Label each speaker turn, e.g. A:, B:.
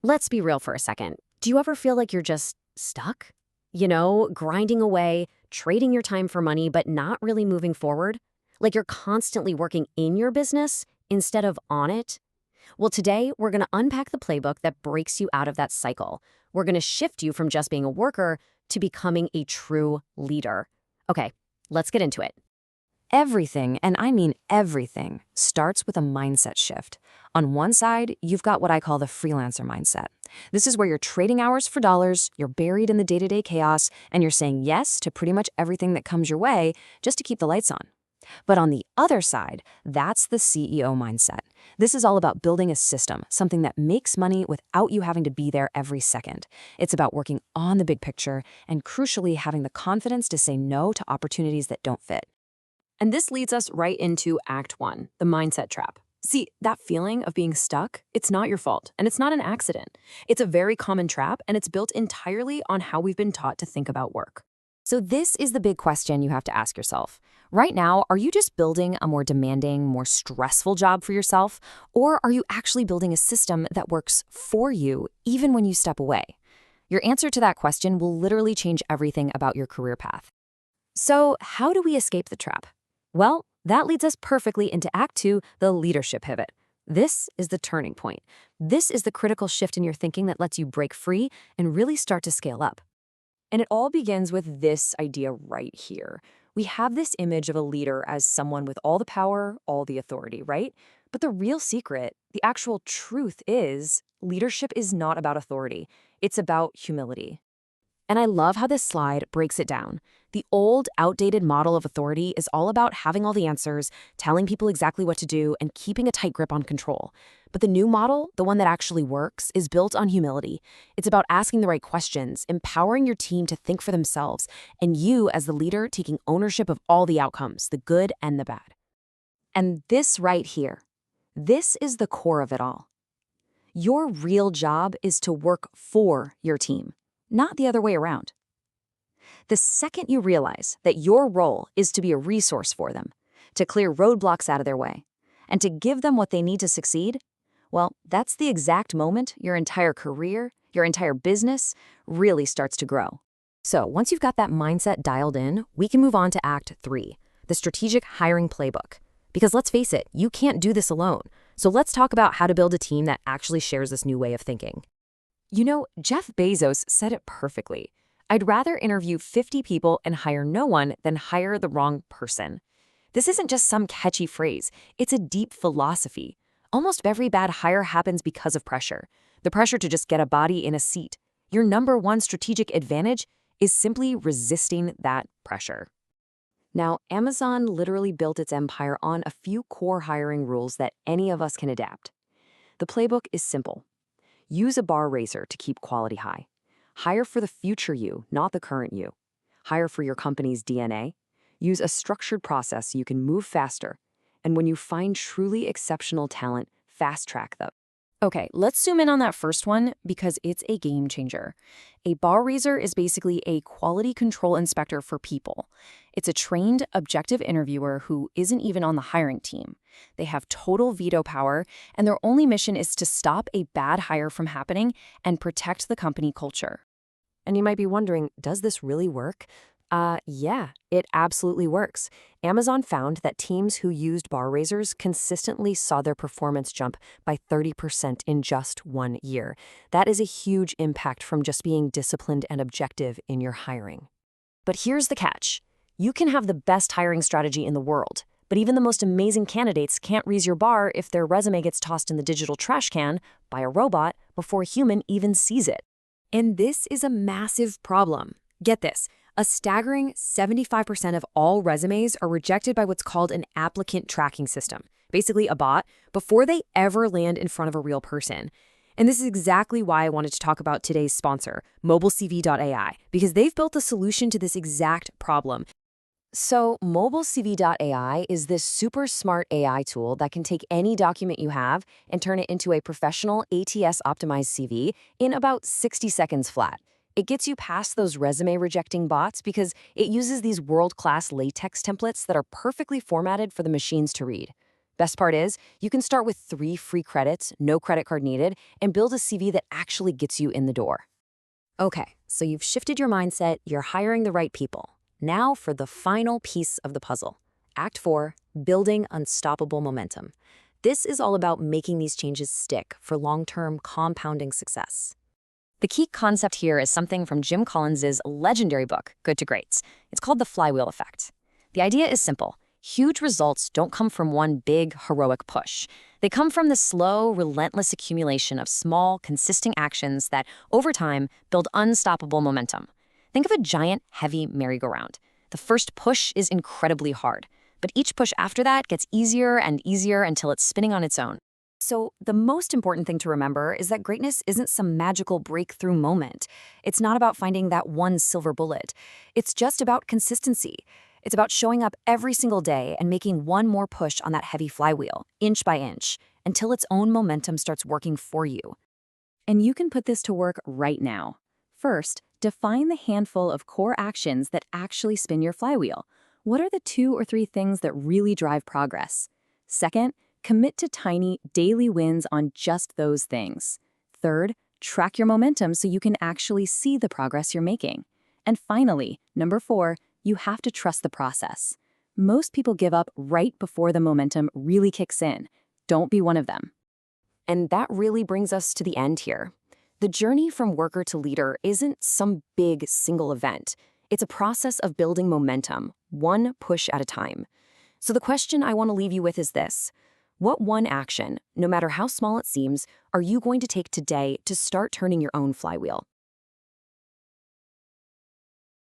A: Let's be real for a second. Do you ever feel like you're just stuck? Grinding away, trading your time for money, but not really moving forward? Like you're constantly working in your business instead of on it? Well, today we're going to unpack the playbook that breaks you out of that cycle. We're going to shift you from just being a worker to becoming a true leader. Okay, let's get into it.
B: Everything, and I mean everything, starts with a mindset shift. On one side, you've got what I call the freelancer mindset. This is where you're trading hours for dollars, you're buried in the day-to-day chaos, and you're saying yes to pretty much everything that comes your way just to keep the lights on. But on the other side, that's the CEO mindset. This is all about building a system, something that makes money without you having to be there every second. It's about working on the big picture and, crucially, having the confidence to say no to opportunities that don't fit.
C: And this leads us right into Act 1, the mindset trap. See, that feeling of being stuck, it's not your fault, and it's not an accident. It's a very common trap, and it's built entirely on how we've been taught to think about work.
B: So this is the big question you have to ask yourself. Right now, are you just building a more demanding, more stressful job for yourself? Or are you actually building a system that works for you even when you step away? Your answer to that question will literally change everything about your career path. So how do we escape the trap? Well, that leads us perfectly into Act 2, the leadership pivot. This is the turning point. This is the critical shift in your thinking that lets you break free and really start to scale up.
C: And it all begins with this idea right here. We have this image of a leader as someone with all the power, all the authority, right? But the real secret, the actual truth is, leadership is not about authority. It's about humility.
B: And I love how this slide breaks it down. The old, outdated model of authority is all about having all the answers, telling people exactly what to do, and keeping a tight grip on control. But the new model, the one that actually works, is built on humility. It's about asking the right questions, empowering your team to think for themselves, and you, as the leader, taking ownership of all the outcomes, the good and the bad. And this right here, this is the core of it all. Your real job is to work for your team, not the other way around. The second you realize that your role is to be a resource for them, to clear roadblocks out of their way, and to give them what they need to succeed, well, that's the exact moment your entire career, your entire business really starts to grow. So once you've got that mindset dialed in, we can move on to Act 3, the strategic hiring playbook. Because let's face it, you can't do this alone. So let's talk about how to build a team that actually shares this new way of thinking. You know, Jeff Bezos said it perfectly. I'd rather interview 50 people and hire no one than hire the wrong person. This isn't just some catchy phrase. It's a deep philosophy. Almost every bad hire happens because of pressure. The pressure to just get a body in a seat. Your number one strategic advantage is simply resisting that pressure. Now, Amazon literally built its empire on a few core hiring rules that any of us can adapt. The playbook is simple. Use a bar raiser to keep quality high. Hire for the future you, not the current you. Hire for your company's DNA. Use a structured process so you can move faster. And when you find truly exceptional talent, fast-track them. Okay, let's zoom in on that first one because it's a game changer. A bar raiser is basically a quality control inspector for people. It's a trained, objective interviewer who isn't even on the hiring team. They have total veto power, and their only mission is to stop a bad hire from happening and protect the company culture. And you might be wondering, does this really work? Yeah, it absolutely works. Amazon found that teams who used bar raisers consistently saw their performance jump by 30% in just 1 year. That is a huge impact from just being disciplined and objective in your hiring. But here's the catch. You can have the best hiring strategy in the world, but even the most amazing candidates can't raise your bar if their resume gets tossed in the digital trash can by a robot before a human even sees it. And this is a massive problem. Get this. A staggering 75% of all resumes are rejected by what's called an applicant tracking system, basically a bot, before they ever land in front of a real person. And this is exactly why I wanted to talk about today's sponsor, MobileCV.ai, because they've built a solution to this exact problem. So MobileCV.ai is this super smart AI tool that can take any document you have and turn it into a professional ATS-optimized CV in about 60 seconds flat. It gets you past those resume-rejecting bots because it uses these world-class latex templates that are perfectly formatted for the machines to read. Best part is, you can start with 3 free credits, no credit card needed, and build a CV that actually gets you in the door.
A: Okay, so you've shifted your mindset, you're hiring the right people. Now for the final piece of the puzzle. Act 4, building unstoppable momentum. This is all about making these changes stick for long-term compounding success.
C: The key concept here is something from Jim Collins's legendary book, Good to Great. It's called the flywheel effect. The idea is simple. Huge results don't come from one big, heroic push. They come from the slow, relentless accumulation of small, consistent actions that, over time, build unstoppable momentum. Think of a giant, heavy merry-go-round. The first push is incredibly hard, but each push after that gets easier and easier until it's spinning on its own.
A: So the most important thing to remember is that greatness isn't some magical breakthrough moment. It's not about finding that one silver bullet. It's just about consistency. It's about showing up every single day and making one more push on that heavy flywheel, inch by inch, until its own momentum starts working for you.
C: And you can put this to work right now. First, define the handful of core actions that actually spin your flywheel. What are the 2 or 3 things that really drive progress? Second, commit to tiny, daily wins on just those things. Third, track your momentum so you can actually see the progress you're making. And finally, number 4, you have to trust the process. Most people give up right before the momentum really kicks in. Don't be one of them.
B: And that really brings us to the end here. The journey from worker to leader isn't some big single event. It's a process of building momentum, one push at a time. So the question I want to leave you with is this. What one action, no matter how small it seems, are you going to take today to start turning your own flywheel?